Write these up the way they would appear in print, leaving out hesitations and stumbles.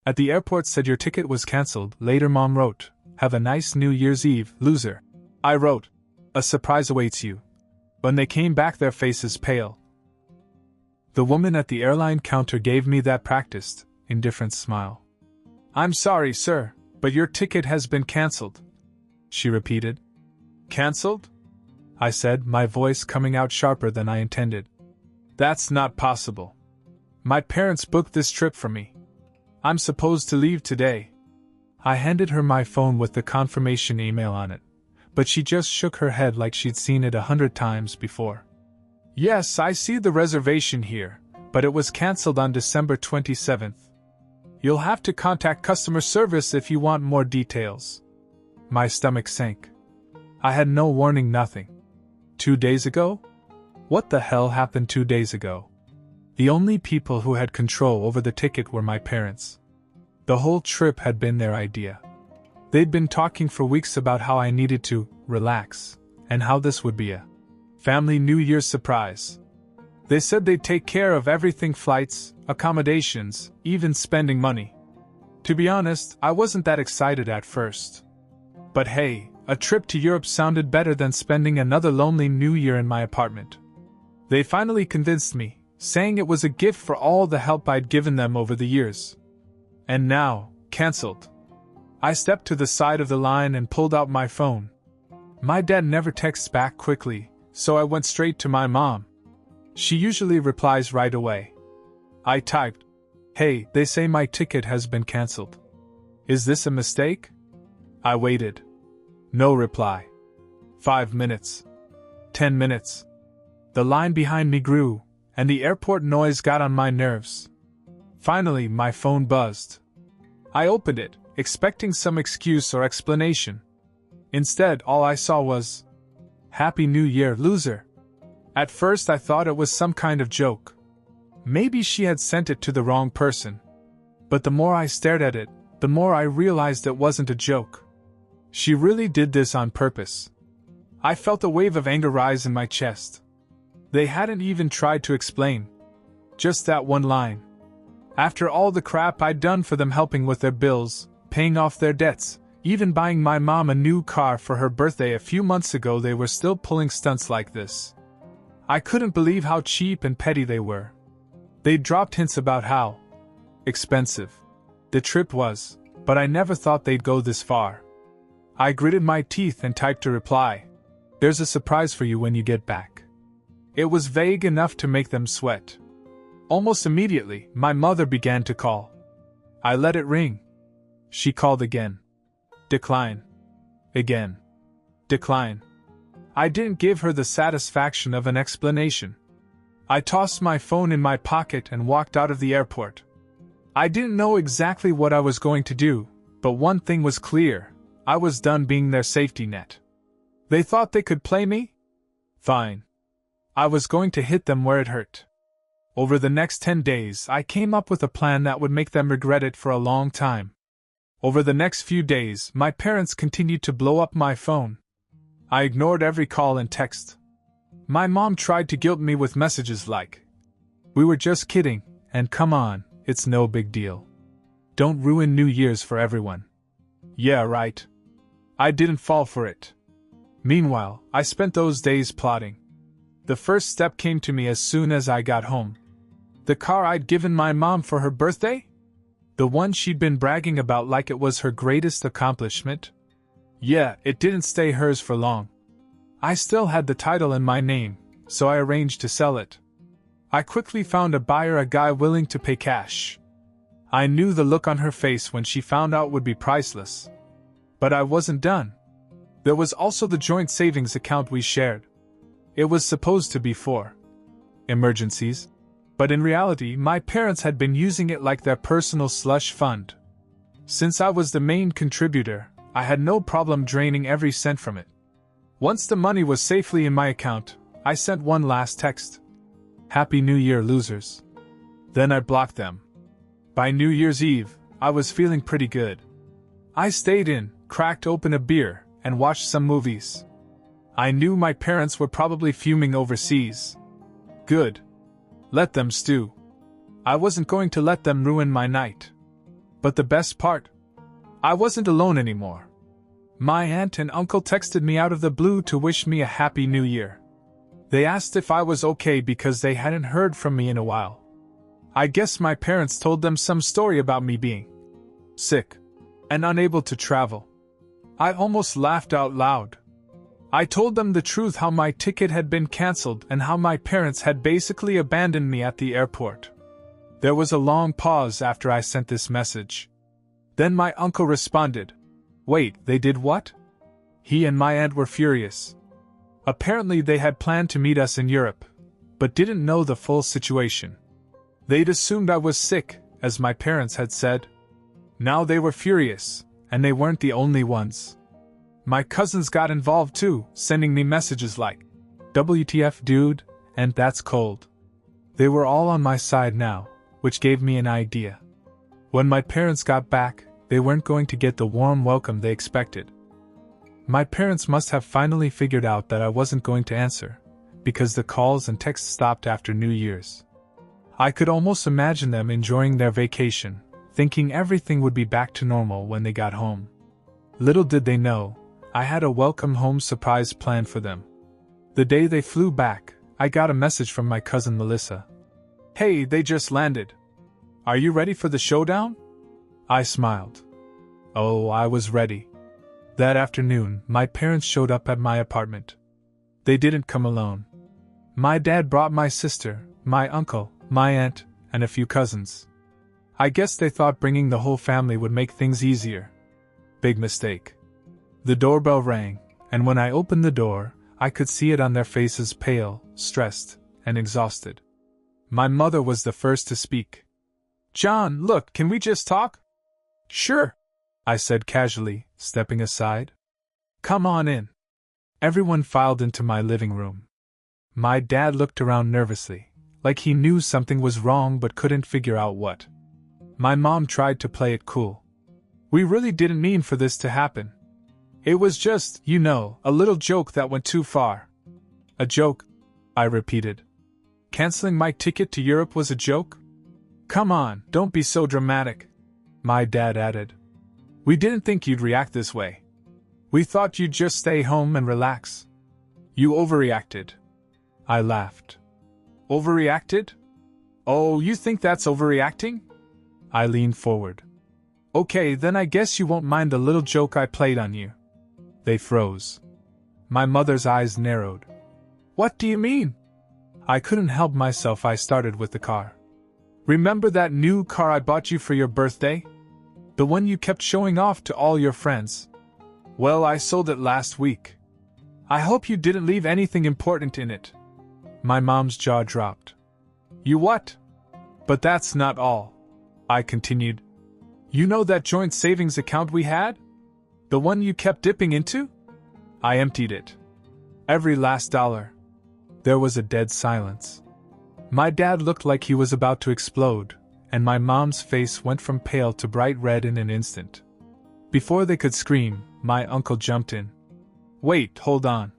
At the airport said your ticket was cancelled. Later Mom wrote, "Have a nice New Year's Eve, loser." I wrote, "A surprise awaits you." When they came back, their faces pale. The woman at the airline counter gave me that practiced, indifferent smile. "I'm sorry, sir, but your ticket has been cancelled," she repeated. "Cancelled?" I said, my voice coming out sharper than I intended. "That's not possible. My parents booked this trip for me. I'm supposed to leave today." I handed her my phone with the confirmation email on it, but she just shook her head like she'd seen it 100 times before. "Yes, I see the reservation here, but it was cancelled on December 27th. You'll have to contact customer service if you want more details." My stomach sank. I had no warning, nothing. 2 days ago? What the hell happened 2 days ago? The only people who had control over the ticket were my parents. The whole trip had been their idea. They'd been talking for weeks about how I needed to relax, and how this would be a family New Year's surprise. They said they'd take care of everything: flights, accommodations, even spending money. To be honest, I wasn't that excited at first. But hey, a trip to Europe sounded better than spending another lonely New Year in my apartment. They finally convinced me, saying it was a gift for all the help I'd given them over the years. And now, cancelled. I stepped to the side of the line and pulled out my phone. My dad never texts back quickly, so I went straight to my mom. She usually replies right away. I typed, "Hey, they say my ticket has been cancelled. Is this a mistake?" I waited. No reply. 5 minutes. 10 minutes. The line behind me grew, and the airport noise got on my nerves. Finally, my phone buzzed. I opened it, expecting some excuse or explanation. Instead, all I saw was, "Happy New Year, loser." At first, I thought it was some kind of joke. Maybe she had sent it to the wrong person. But the more I stared at it, the more I realized it wasn't a joke. She really did this on purpose. I felt a wave of anger rise in my chest. They hadn't even tried to explain. Just that one line. After all the crap I'd done for them, helping with their bills, paying off their debts, even buying my mom a new car for her birthday a few months ago, they were still pulling stunts like this. I couldn't believe how cheap and petty they were. They'd dropped hints about how expensive the trip was, but I never thought they'd go this far. I gritted my teeth and typed a reply. "There's a surprise for you when you get back." It was vague enough to make them sweat. Almost immediately, my mother began to call. I let it ring. She called again. Decline. Again. Decline. I didn't give her the satisfaction of an explanation. I tossed my phone in my pocket and walked out of the airport. I didn't know exactly what I was going to do, but one thing was clear: I was done being their safety net. They thought they could play me? Fine. I was going to hit them where it hurt. Over the next 10 days, I came up with a plan that would make them regret it for a long time. Over the next few days, my parents continued to blow up my phone. I ignored every call and text. My mom tried to guilt me with messages like, "We were just kidding, and come on, it's no big deal. Don't ruin New Year's for everyone." Yeah, right. I didn't fall for it. Meanwhile, I spent those days plotting. The first step came to me as soon as I got home. The car I'd given my mom for her birthday? The one she'd been bragging about like it was her greatest accomplishment? Yeah, it didn't stay hers for long. I still had the title in my name, so I arranged to sell it. I quickly found a buyer, a guy willing to pay cash. I knew the look on her face when she found out would be priceless. But I wasn't done. There was also the joint savings account we shared. It was supposed to be for emergencies, but in reality, my parents had been using it like their personal slush fund. Since I was the main contributor, I had no problem draining every cent from it. Once the money was safely in my account, I sent one last text. "Happy New Year, losers." Then I blocked them. By New Year's Eve, I was feeling pretty good. I stayed in, cracked open a beer, and watched some movies. I knew my parents were probably fuming overseas. Good. Let them stew. I wasn't going to let them ruin my night. But the best part? I wasn't alone anymore. My aunt and uncle texted me out of the blue to wish me a happy new year. They asked if I was okay because they hadn't heard from me in a while. I guess my parents told them some story about me being sick and unable to travel. I almost laughed out loud. I told them the truth, how my ticket had been cancelled and how my parents had basically abandoned me at the airport. There was a long pause after I sent this message. Then my uncle responded, "Wait, they did what?" He and my aunt were furious. Apparently they had planned to meet us in Europe, but didn't know the full situation. They'd assumed I was sick, as my parents had said. Now they were furious, and they weren't the only ones. My cousins got involved too, sending me messages like, "WTF dude," and "That's cold." They were all on my side now, which gave me an idea. When my parents got back, they weren't going to get the warm welcome they expected. My parents must have finally figured out that I wasn't going to answer, because the calls and texts stopped after New Year's. I could almost imagine them enjoying their vacation, thinking everything would be back to normal when they got home. Little did they know, I had a welcome home surprise planned for them. The day they flew back, I got a message from my cousin Melissa. "Hey, they just landed. Are you ready for the showdown?" I smiled. Oh, I was ready. That afternoon, my parents showed up at my apartment. They didn't come alone. My dad brought my sister, my uncle, my aunt, and a few cousins. I guess they thought bringing the whole family would make things easier. Big mistake. The doorbell rang, and when I opened the door, I could see it on their faces, pale, stressed, and exhausted. My mother was the first to speak. "John, look, can we just talk?" "Sure," I said casually, stepping aside. "Come on in." Everyone filed into my living room. My dad looked around nervously, like he knew something was wrong but couldn't figure out what. My mom tried to play it cool. "We really didn't mean for this to happen. It was just, a little joke that went too far." "A joke?" I repeated. "Canceling my ticket to Europe was a joke?" "Come on, don't be so dramatic," my dad added. "We didn't think you'd react this way. We thought you'd just stay home and relax." "You overreacted." I laughed. "Overreacted? Oh, you think that's overreacting?" I leaned forward. "Okay, then I guess you won't mind the little joke I played on you." They froze. My mother's eyes narrowed. "What do you mean?" I couldn't help myself. I started with the car. "Remember that new car I bought you for your birthday? The one you kept showing off to all your friends? Well, I sold it last week. I hope you didn't leave anything important in it." My mom's jaw dropped. "You what?" "But that's not all," I continued. "You know that joint savings account we had? The one you kept dipping into? I emptied it. Every last dollar." There was a dead silence. My dad looked like he was about to explode, and my mom's face went from pale to bright red in an instant. Before they could scream, my uncle jumped in. "Wait, hold on.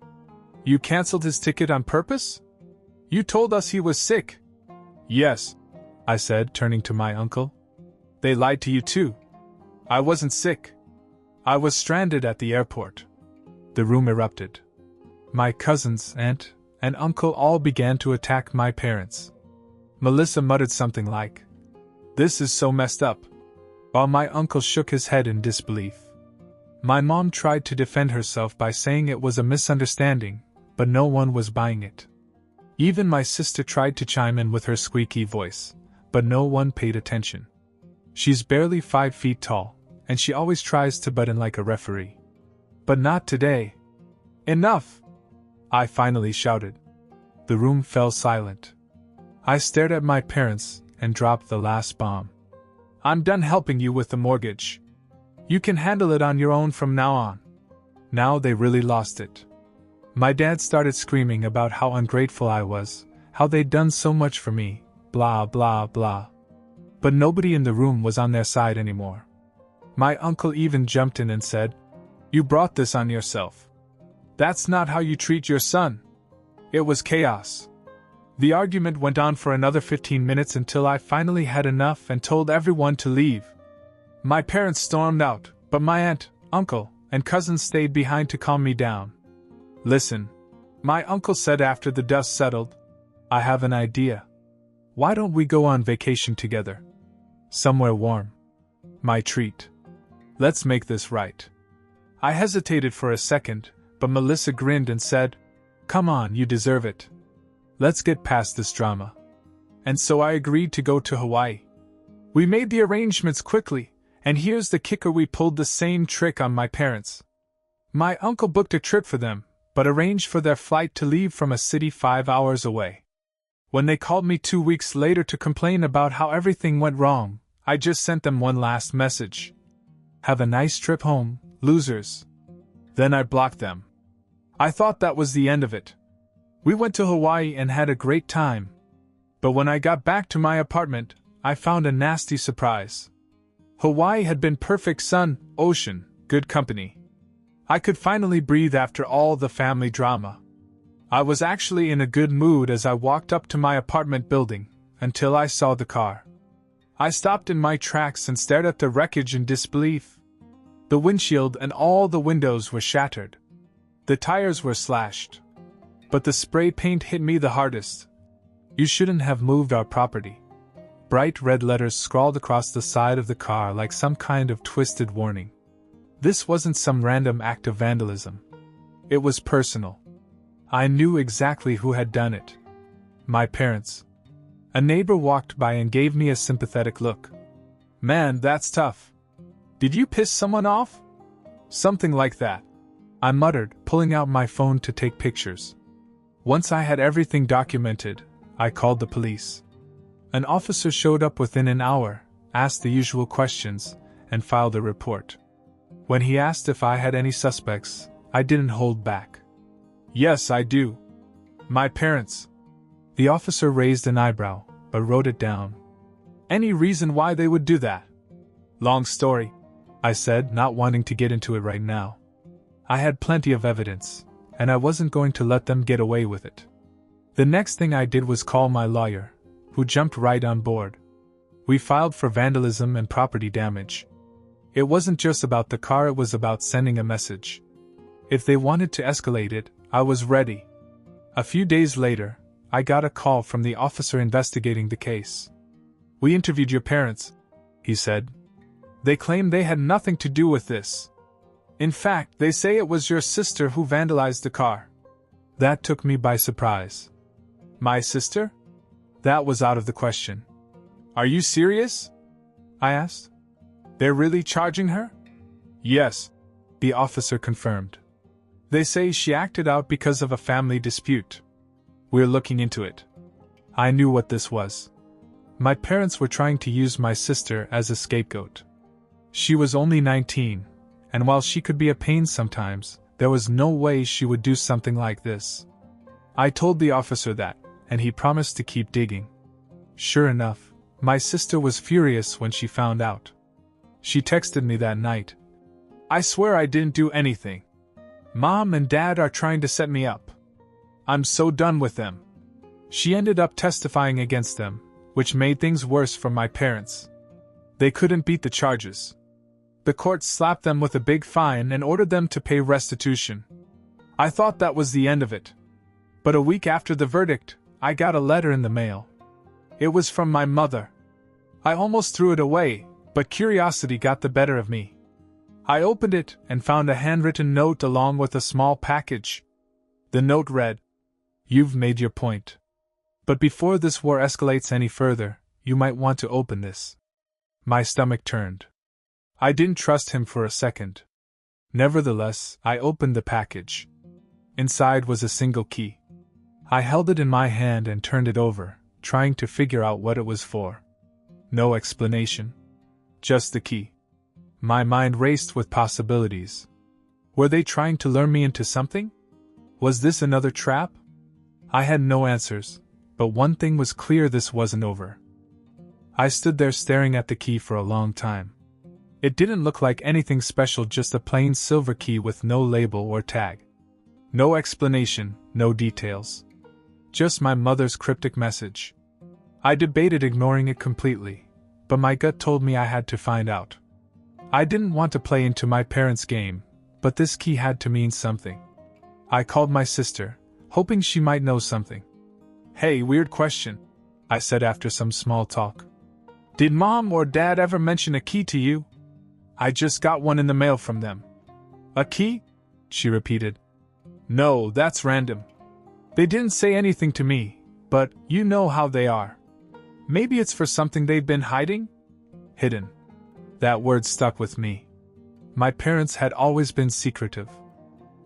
You canceled his ticket on purpose? You told us he was sick." "Yes," I said, turning to my uncle. "They lied to you too. I wasn't sick. I was stranded at the airport." The room erupted. My cousins, aunt, and uncle all began to attack my parents. Melissa muttered something like, "This is so messed up," while my uncle shook his head in disbelief. My mom tried to defend herself by saying it was a misunderstanding, but no one was buying it. Even my sister tried to chime in with her squeaky voice, but no one paid attention. She's barely 5 feet tall, and she always tries to butt in like a referee. But not today. "Enough!" I finally shouted. The room fell silent. I stared at my parents and dropped the last bomb. "I'm done helping you with the mortgage. You can handle it on your own from now on." Now they really lost it. My dad started screaming about how ungrateful I was, how they'd done so much for me, blah blah blah. But nobody in the room was on their side anymore. My uncle even jumped in and said, "You brought this on yourself. That's not how you treat your son." It was chaos. The argument went on for another 15 minutes until I finally had enough and told everyone to leave. My parents stormed out, but my aunt, uncle, and cousins stayed behind to calm me down. Listen, my uncle said after the dust settled, I have an idea. Why don't we go on vacation together? Somewhere warm. My treat. Let's make this right. I hesitated for a second, but Melissa grinned and said, Come on, you deserve it. Let's get past this drama. And so I agreed to go to Hawaii. We made the arrangements quickly, and here's the kicker: we pulled the same trick on my parents. My uncle booked a trip for them, but arranged for their flight to leave from a city 5 hours away. When they called me 2 weeks later to complain about how everything went wrong, I just sent them one last message. Have a nice trip home, losers. Then I blocked them. I thought that was the end of it. We went to Hawaii and had a great time. But when I got back to my apartment, I found a nasty surprise. Hawaii had been perfect: sun, ocean, good company. I could finally breathe after all the family drama. I was actually in a good mood as I walked up to my apartment building, until I saw the car. I stopped in my tracks and stared at the wreckage in disbelief. The windshield and all the windows were shattered. The tires were slashed. But the spray paint hit me the hardest. You shouldn't have moved our property. Bright red letters scrawled across the side of the car like some kind of twisted warning. This wasn't some random act of vandalism. It was personal. I knew exactly who had done it. My parents. A neighbor walked by and gave me a sympathetic look. Man, that's tough. Did you piss someone off? Something like that, I muttered, pulling out my phone to take pictures. Once I had everything documented, I called the police. An officer showed up within an hour, asked the usual questions, and filed a report. When he asked if I had any suspects, I didn't hold back. Yes, I do. My parents. The officer raised an eyebrow, but wrote it down. Any reason why they would do that? Long story, I said, not wanting to get into it right now. I had plenty of evidence, and I wasn't going to let them get away with it. The next thing I did was call my lawyer, who jumped right on board. We filed for vandalism and property damage. It wasn't just about the car, it was about sending a message. If they wanted to escalate it, I was ready. A few days later, I got a call from the officer investigating the case. We interviewed your parents, he said. They claim they had nothing to do with this. In fact, they say it was your sister who vandalized the car. That took me by surprise. My sister? That was out of the question. Are you serious? I asked. They're really charging her? Yes, the officer confirmed. They say she acted out because of a family dispute. We're looking into it. I knew what this was. My parents were trying to use my sister as a scapegoat. She was only 19, and while she could be a pain sometimes, there was no way she would do something like this. I told the officer that, and he promised to keep digging. Sure enough, my sister was furious when she found out. She texted me that night. I swear I didn't do anything. Mom and Dad are trying to set me up. I'm so done with them. She ended up testifying against them, which made things worse for my parents. They couldn't beat the charges. The court slapped them with a big fine and ordered them to pay restitution. I thought that was the end of it. But a week after the verdict, I got a letter in the mail. It was from my mother. I almost threw it away, but curiosity got the better of me. I opened it and found a handwritten note along with a small package. The note read, "You've made your point. But before this war escalates any further, you might want to open this." My stomach turned. I didn't trust him for a second. Nevertheless, I opened the package. Inside was a single key. I held it in my hand and turned it over, trying to figure out what it was for. No explanation. Just the key. My mind raced with possibilities. Were they trying to lure me into something? Was this another trap? I had no answers, but one thing was clear: this wasn't over. I stood there staring at the key for a long time. It didn't look like anything special, just a plain silver key with no label or tag. No explanation, no details. Just my mother's cryptic message. I debated ignoring it completely, but my gut told me I had to find out. I didn't want to play into my parents' game, but this key had to mean something. I called my sister, hoping she might know something. "Hey, weird question," I said after some small talk. "Did Mom or Dad ever mention a key to you? I just got one in the mail from them." "A key?" she repeated. "No, that's random. They didn't say anything to me, but you know how they are. Maybe it's for something they've been hiding?" Hidden. That word stuck with me. My parents had always been secretive.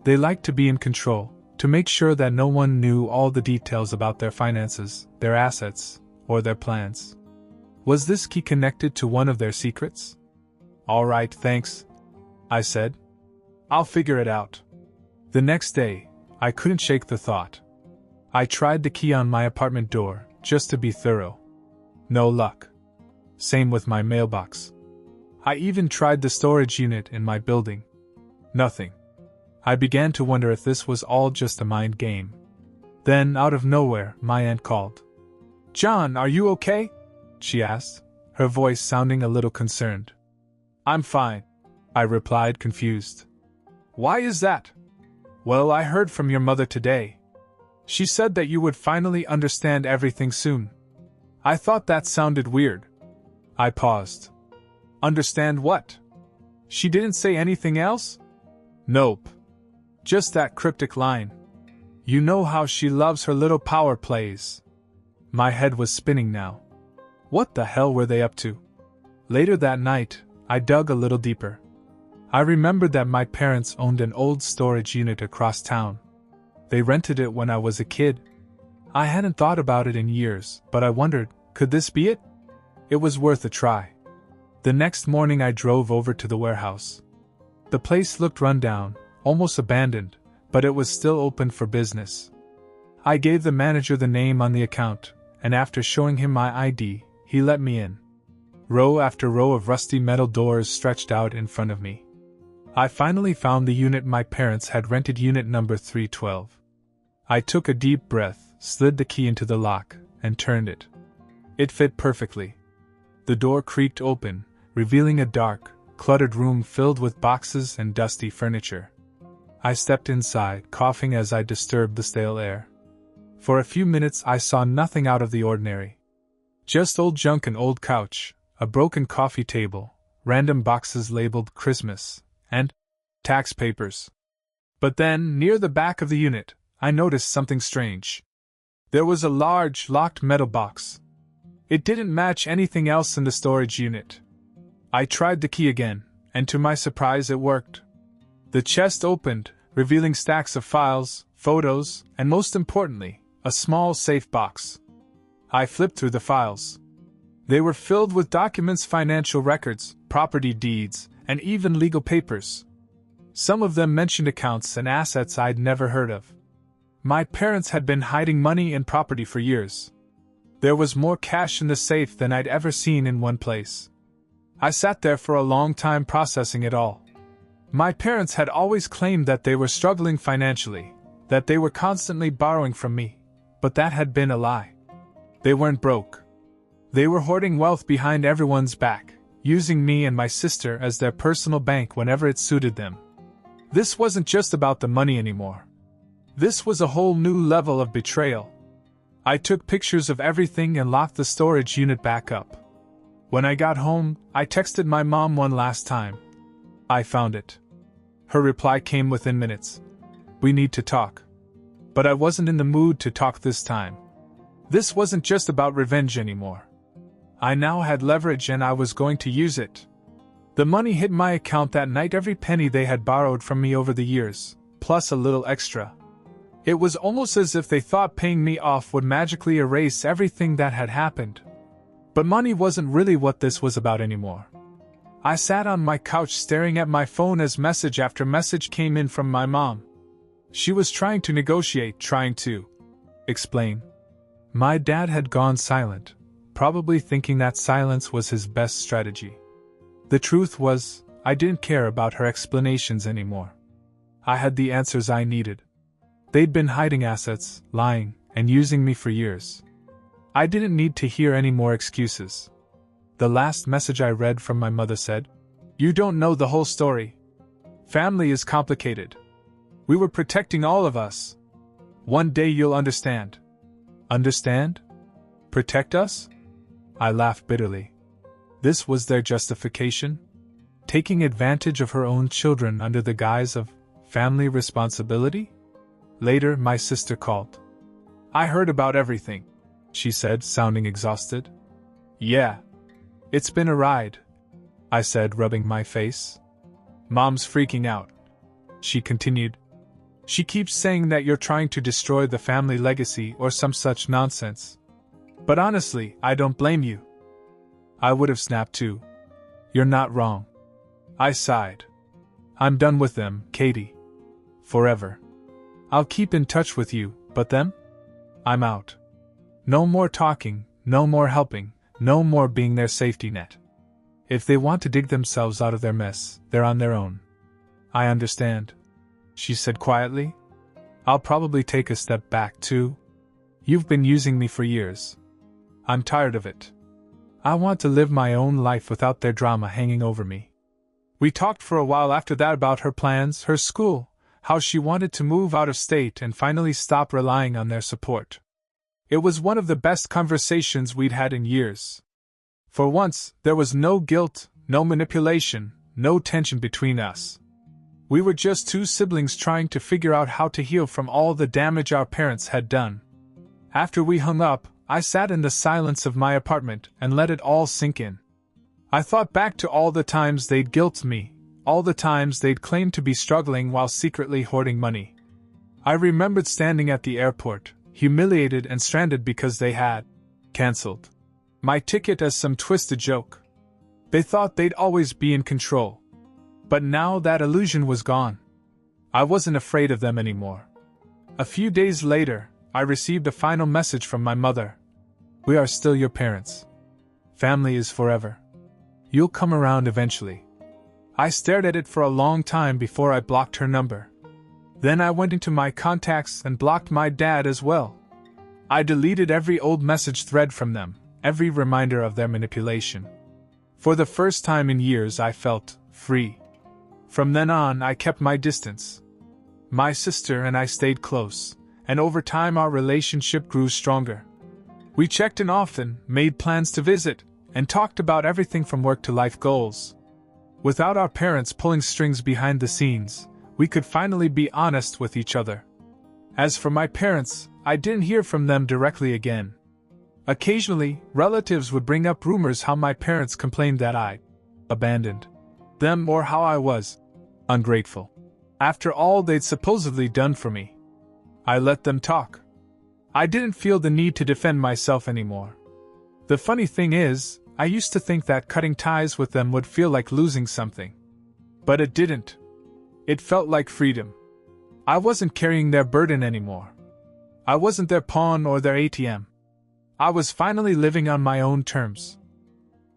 They liked to be in control, to make sure that no one knew all the details about their finances, their assets, or their plans. Was this key connected to one of their secrets? "All right, thanks," I said. "I'll figure it out." The next day, I couldn't shake the thought. I tried the key on my apartment door, just to be thorough. No luck. Same with my mailbox. I even tried the storage unit in my building. Nothing. I began to wonder if this was all just a mind game. Then, out of nowhere, my aunt called. "John, are you okay?" she asked, her voice sounding a little concerned. "I'm fine," I replied, confused. "Why is that?" "Well, I heard from your mother today. She said that you would finally understand everything soon." I thought that sounded weird. I paused. "Understand what?" "She didn't say anything else?" "Nope. Just that cryptic line. You know how she loves her little power plays." My head was spinning now. What the hell were they up to? Later that night, I dug a little deeper. I remembered that my parents owned an old storage unit across town. They rented it when I was a kid. I hadn't thought about it in years, but I wondered, could this be it? It was worth a try. The next morning I drove over to the warehouse. The place looked run down, almost abandoned, but it was still open for business. I gave the manager the name on the account, and after showing him my ID, he let me in. Row after row of rusty metal doors stretched out in front of me. I finally found the unit my parents had rented, unit number 312. I took a deep breath, slid the key into the lock, and turned it. It fit perfectly. The door creaked open, revealing a dark, cluttered room filled with boxes and dusty furniture. I stepped inside, coughing as I disturbed the stale air. For a few minutes I saw nothing out of the ordinary. Just old junk, an old couch, a broken coffee table, random boxes labeled Christmas, and tax papers. But then, near the back of the unit, I noticed something strange. There was a large, locked metal box. It didn't match anything else in the storage unit. I tried the key again, and to my surprise it worked. The chest opened, revealing stacks of files, photos, and most importantly, a small safe box. I flipped through the files. They were filled with documents, financial records, property deeds, and even legal papers. Some of them mentioned accounts and assets I'd never heard of. My parents had been hiding money and property for years. There was more cash in the safe than I'd ever seen in one place. I sat there for a long time processing it all. My parents had always claimed that they were struggling financially, that they were constantly borrowing from me, but that had been a lie. They weren't broke. They were hoarding wealth behind everyone's back, using me and my sister as their personal bank whenever it suited them. This wasn't just about the money anymore. This was a whole new level of betrayal. I took pictures of everything and locked the storage unit back up. When I got home, I texted my mom one last time. "I found it." Her reply came within minutes. "We need to talk." But I wasn't in the mood to talk this time. This wasn't just about revenge anymore. I now had leverage and I was going to use it. The money hit my account that night, every penny they had borrowed from me over the years, plus a little extra. It was almost as if they thought paying me off would magically erase everything that had happened. But money wasn't really what this was about anymore. I sat on my couch staring at my phone as message after message came in from my mom. She was trying to negotiate, trying to explain. My dad had gone silent, probably thinking that silence was his best strategy. The truth was, I didn't care about her explanations anymore. I had the answers I needed. They'd been hiding assets, lying, and using me for years. I didn't need to hear any more excuses. The last message I read from my mother said, You don't know the whole story. Family is complicated. We were protecting all of us. One day you'll understand. Understand? Protect us? I laughed bitterly. This was their justification? Taking advantage of her own children under the guise of family responsibility? Later, my sister called. I heard about everything, she said, sounding exhausted. Yeah. It's been a ride, I said, rubbing my face. Mom's freaking out, she continued. She keeps saying that you're trying to destroy the family legacy or some such nonsense. But honestly, I don't blame you. I would have snapped too. You're not wrong. I sighed. I'm done with them, Katie. Forever. I'll keep in touch with you, but them? I'm out. No more talking, no more helping, no more being their safety net. If they want to dig themselves out of their mess, they're on their own. I understand, she said quietly. I'll probably take a step back too. You've been using me for years. I'm tired of it. I want to live my own life without their drama hanging over me. We talked for a while after that about her plans, her school, how she wanted to move out of state and finally stop relying on their support. It was one of the best conversations we'd had in years. For once, there was no guilt, no manipulation, no tension between us. We were just two siblings trying to figure out how to heal from all the damage our parents had done. After we hung up, I sat in the silence of my apartment and let it all sink in. I thought back to all the times they'd guilt me, all the times they'd claimed to be struggling while secretly hoarding money. I remembered standing at the airport, humiliated and stranded because they had cancelled my ticket as some twisted joke. They thought they'd always be in control. But now that illusion was gone. I wasn't afraid of them anymore. A few days later, I received a final message from my mother. We are still your parents. Family is forever. You'll come around eventually. I stared at it for a long time before I blocked her number. Then I went into my contacts and blocked my dad as well. I deleted every old message thread from them, every reminder of their manipulation. For the first time in years, I felt free. From then on, I kept my distance. My sister and I stayed close, and over time our relationship grew stronger. We checked in often, made plans to visit, and talked about everything from work to life goals. Without our parents pulling strings behind the scenes, we could finally be honest with each other. As for my parents, I didn't hear from them directly again. Occasionally, relatives would bring up rumors how my parents complained that I abandoned them or how I was ungrateful. After all they'd supposedly done for me, I let them talk. I didn't feel the need to defend myself anymore. The funny thing is, I used to think that cutting ties with them would feel like losing something. But it didn't. It felt like freedom. I wasn't carrying their burden anymore. I wasn't their pawn or their ATM. I was finally living on my own terms.